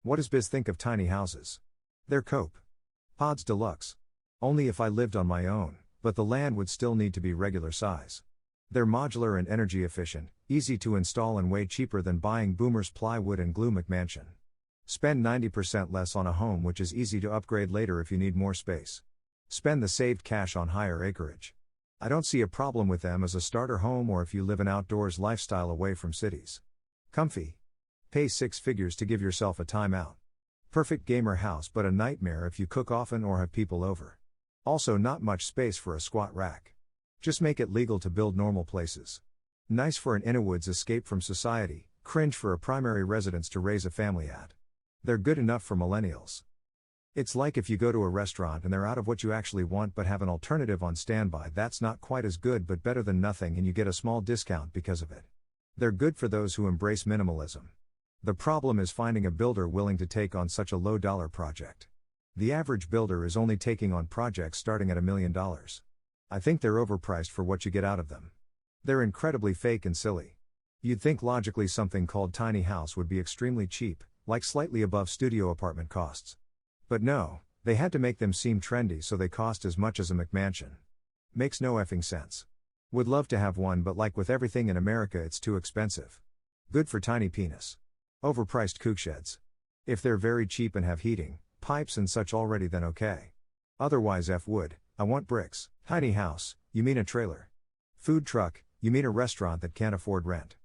What does Biz think of tiny houses? They're cope. Pods deluxe. Only if I lived on my own, but the land would still need to be regular size. They're modular and energy efficient, easy to install and way cheaper than buying Boomer's plywood and glue McMansion. Spend 90% less on a home, which is easy to upgrade later if you need more space. Spend the saved cash on higher acreage. I don't see a problem with them as a starter home or if you live an outdoors lifestyle away from cities. Comfy. Pay 6 figures to give yourself a timeout. Perfect gamer house but a nightmare if you cook often or have people over. Also not much space for a squat rack. Just make it legal to build normal places. Nice for an inner-woods escape from society, cringe for a primary residence to raise a family at. They're good enough for millennials. It's like if you go to a restaurant and they're out of what you actually want but have an alternative on standby that's not quite as good but better than nothing and you get a small discount because of it. They're good for those who embrace minimalism. The problem is finding a builder willing to take on such a low-dollar project. The average builder is only taking on projects starting at $1 million. I think they're overpriced for what you get out of them. They're incredibly fake and silly. You'd think logically something called tiny house would be extremely cheap, like slightly above studio apartment costs. But no, they had to make them seem trendy so they cost as much as a McMansion. Makes no effing sense. Would love to have one but like with everything in America it's too expensive. Good for tiny penis. Overpriced kook sheds. If they're very cheap and have heating, pipes and such already then okay. Otherwise F wood, I want bricks. Tiny house, you mean a trailer. Food truck, you mean a restaurant that can't afford rent.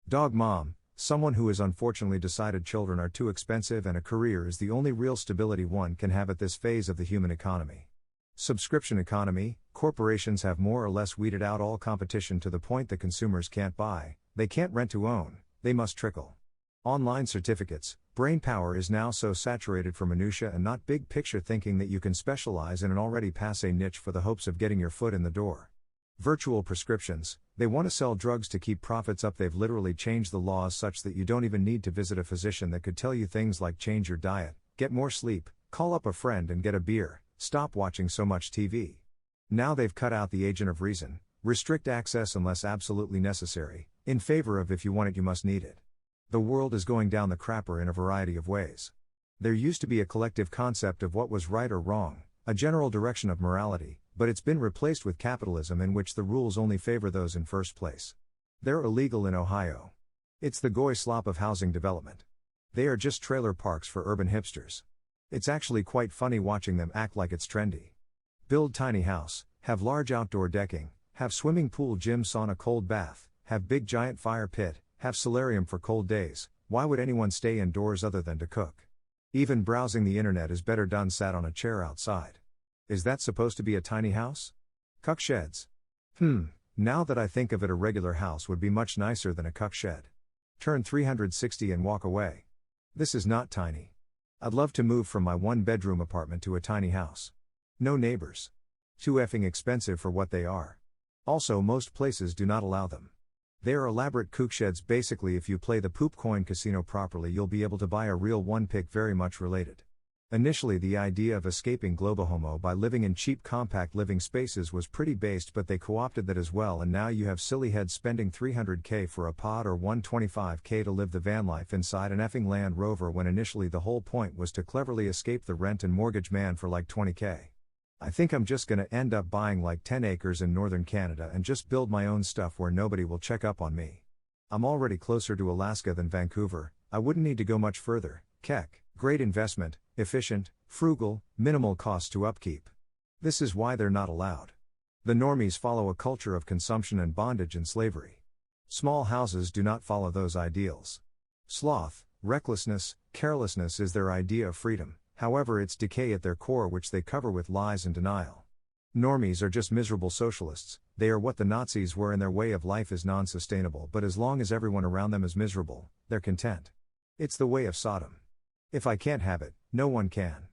Dog mom, someone who has unfortunately decided children are too expensive and a career is the only real stability one can have at this phase of the human economy. Subscription economy, corporations have more or less weeded out all competition to the point that consumers can't buy, they can't rent to own, they must trickle. Online certificates, brain power is now so saturated for minutia and not big picture thinking that you can specialize in an already passé niche for the hopes of getting your foot in the door. Virtual prescriptions, they want to sell drugs to keep profits up. They've literally changed the laws such that you don't even need to visit a physician that could tell you things like change your diet, get more sleep, call up a friend and get a beer, stop watching so much TV. Now they've cut out the agent of reason, restrict access unless absolutely necessary, in favor of if you want it you must need it. The world is going down the crapper in a variety of ways. There used to be a collective concept of what was right or wrong, a general direction of morality, but it's been replaced with capitalism in which the rules only favor those in first place. They're illegal in Ohio. It's the goy slop of housing development. They are just trailer parks for urban hipsters. It's actually quite funny watching them act like it's trendy. Build tiny house, have large outdoor decking, have swimming pool, gym, sauna, cold bath, have big giant fire pit, have solarium for cold days. Why would anyone stay indoors other than to cook? Even browsing the internet is better done sat on a chair outside. Is that supposed to be a tiny house? Cuck sheds. Now that I think of it, a regular house would be much nicer than a cuck shed. Turn 360 and walk away. This is not tiny. I'd love to move from my 1-bedroom apartment to a tiny house. No neighbors. Too effing expensive for what they are. Also, most places do not allow them. They are elaborate kook sheds. Basically, if you play the poop coin casino properly, you'll be able to buy a real one. Pick very much related. Initially, the idea of escaping globohomo by living in cheap compact living spaces was pretty based, but they co-opted that as well, and now you have silly heads spending $300K for a pod or $125K to live the van life inside an effing Land Rover, when initially the whole point was to cleverly escape the rent and mortgage man for like $20K. I think I'm just gonna end up buying like 10 acres in northern Canada and just build my own stuff where nobody will check up on me. I'm already closer to Alaska than Vancouver, I wouldn't need to go much further. Keck, great investment, efficient, frugal, minimal cost to upkeep. This is why they're not allowed. The normies follow a culture of consumption and bondage and slavery. Small houses do not follow those ideals. Sloth, recklessness, carelessness is their idea of freedom. However, it's decay at their core, which they cover with lies and denial. Normies are just miserable socialists. They are what the Nazis were, and their way of life is non-sustainable, but as long as everyone around them is miserable, they're content. It's the way of Sodom. If I can't have it, no one can.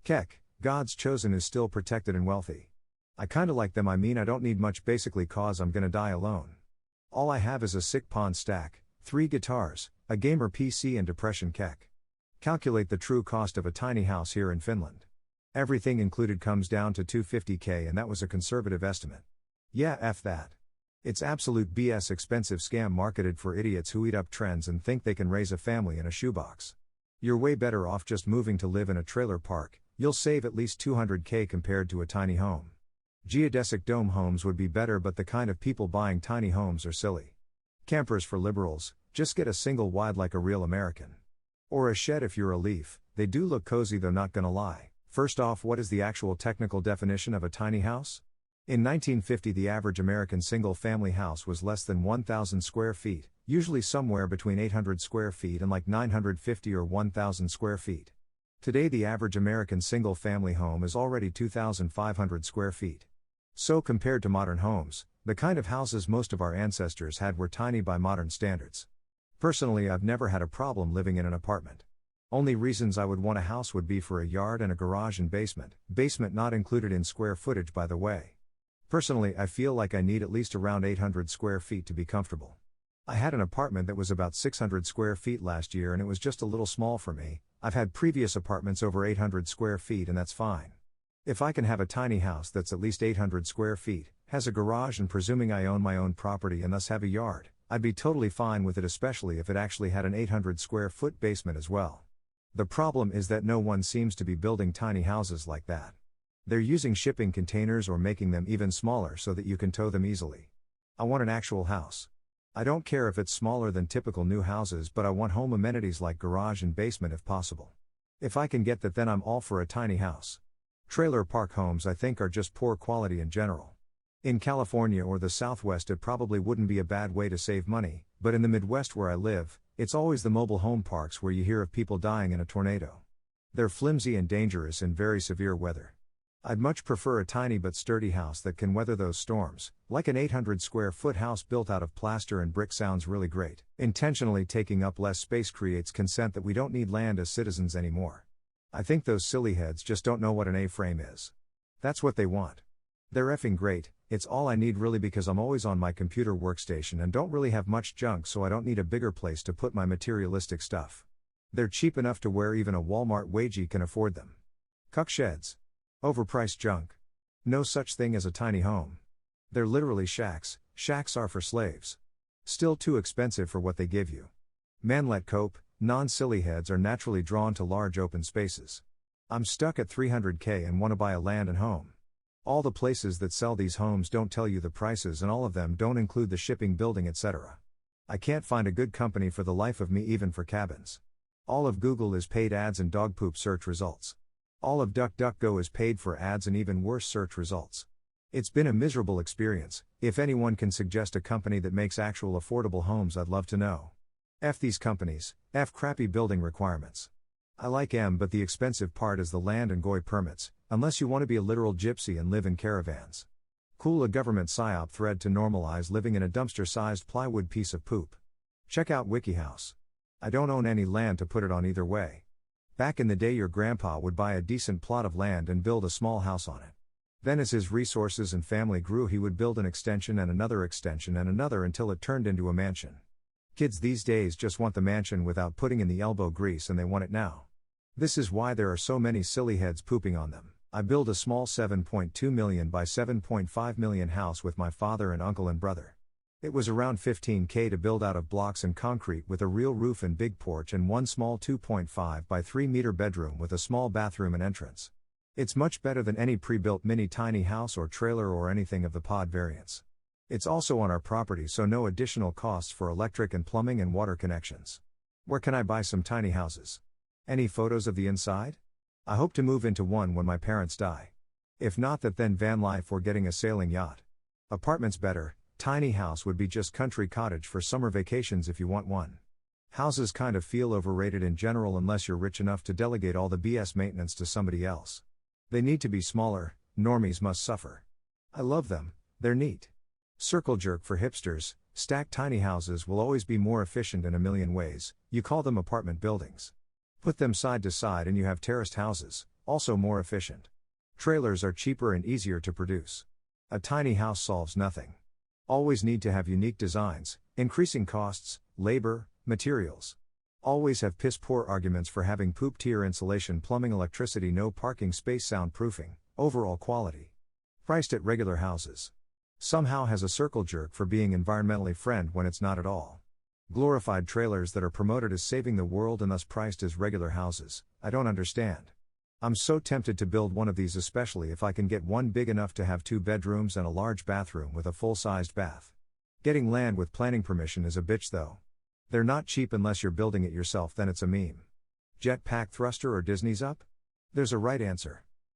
Keck, God's chosen is still protected and wealthy. I kinda like them. I mean, I don't need much basically cause I'm gonna die alone. All I have is a sick pawn stack, 3 guitars, a gamer PC and depression. Keck. Calculate the true cost of a tiny house here in Finland. Everything included comes down to $250K, and that was a conservative estimate. Yeah, F that. It's absolute BS, expensive scam marketed for idiots who eat up trends and think they can raise a family in a shoebox. You're way better off just moving to live in a trailer park. You'll save at least $200K compared to a tiny home. Geodesic dome homes would be better, but the kind of people buying tiny homes are silly. Campers for liberals, just get a single wide like a real American. Or a shed if you're a leaf. They do look cozy though, not gonna lie. First off, what is the actual technical definition of a tiny house? In 1950, the average American single-family house was less than 1,000 square feet, usually somewhere between 800 square feet and like 950 or 1,000 square feet. Today the average American single-family home is already 2,500 square feet. So compared to modern homes, the kind of houses most of our ancestors had were tiny by modern standards. Personally, I've never had a problem living in an apartment. Only reasons I would want a house would be for a yard and a garage and basement not included in square footage by the way. Personally, I feel like I need at least around 800 square feet to be comfortable. I had an apartment that was about 600 square feet last year and it was just a little small for me. I've had previous apartments over 800 square feet and that's fine. If I can have a tiny house that's at least 800 square feet, has a garage and presuming I own my own property and thus have a yard, I'd be totally fine with it, especially if it actually had an 800 square foot basement as well. The problem is that no one seems to be building tiny houses like that. They're using shipping containers or making them even smaller so that you can tow them easily. I want an actual house. I don't care if it's smaller than typical new houses, but I want home amenities like garage and basement if possible. If I can get that, then I'm all for a tiny house. Trailer park homes I think are just poor quality in general. In California or the Southwest it probably wouldn't be a bad way to save money, but in the Midwest where I live, it's always the mobile home parks where you hear of people dying in a tornado. They're flimsy and dangerous in very severe weather. I'd much prefer a tiny but sturdy house that can weather those storms, like an 800 square foot house built out of plaster and brick sounds really great. Intentionally taking up less space creates consent that we don't need land as citizens anymore. I think those silly heads just don't know what an A-frame is. That's what they want. They're effing great, it's all I need really because I'm always on my computer workstation and don't really have much junk, so I don't need a bigger place to put my materialistic stuff. They're cheap enough to where even a Walmart wagey can afford them. Cuck sheds. Overpriced junk. No such thing as a tiny home. They're literally shacks. Shacks are for slaves. Still too expensive for what they give you. Man, let cope. Non-silly heads are naturally drawn to large open spaces. I'm stuck at $300K and want to buy a land and home. All the places that sell these homes don't tell you the prices and all of them don't include the shipping, building, etc. I can't find a good company for the life of me, even for cabins. All of Google is paid ads and dog poop search results. All of DuckDuckGo is paid for ads and even worse search results. It's been a miserable experience. If anyone can suggest a company that makes actual affordable homes, I'd love to know. F these companies, F crappy building requirements. I like M, but the expensive part is the land and GOI permits, unless you want to be a literal gypsy and live in caravans. Cool, a government psyop thread to normalize living in a dumpster-sized plywood piece of poop. Check out WikiHouse. I don't own any land to put it on either way. Back in the day your grandpa would buy a decent plot of land and build a small house on it. Then as his resources and family grew he would build an extension and another extension and another until it turned into a mansion. Kids these days just want the mansion without putting in the elbow grease and they want it now. This is why there are so many silly heads pooping on them. I built a small 7.2 million by 7.5 million house with my father and uncle and brother. It was around $15K to build out of blocks and concrete with a real roof and big porch and one small 2.5 by 3 meter bedroom with a small bathroom and entrance. It's much better than any pre-built mini tiny house or trailer or anything of the pod variants. It's also on our property, so no additional costs for electric and plumbing and water connections. Where can I buy some tiny houses? Any photos of the inside? I hope to move into one when my parents die. If not that, then van life or getting a sailing yacht. Apartments better. Tiny house would be just country cottage for summer vacations if you want one. Houses kind of feel overrated in general unless you're rich enough to delegate all the BS maintenance to somebody else. They need to be smaller, normies must suffer. I love them, they're neat. Circle jerk for hipsters, stacked tiny houses will always be more efficient in a million ways. You call them apartment buildings. Put them side to side and you have terraced houses, also more efficient. Trailers are cheaper and easier to produce. A tiny house solves nothing. Always need to have unique designs, increasing costs, labor, materials. Always have piss poor arguments for having poop tier insulation, plumbing, electricity, no parking space, soundproofing, overall quality. Priced at regular houses. Somehow has a circle jerk for being environmentally friendly when it's not at all. Glorified trailers that are promoted as saving the world and thus priced as regular houses. I don't understand. I'm so tempted to build one of these, especially if I can get one big enough to have 2 bedrooms and a large bathroom with a full-sized bath. Getting land with planning permission is a bitch though. They're not cheap unless you're building it yourself, then it's a meme. Jetpack thruster or Disney's up? There's a right answer.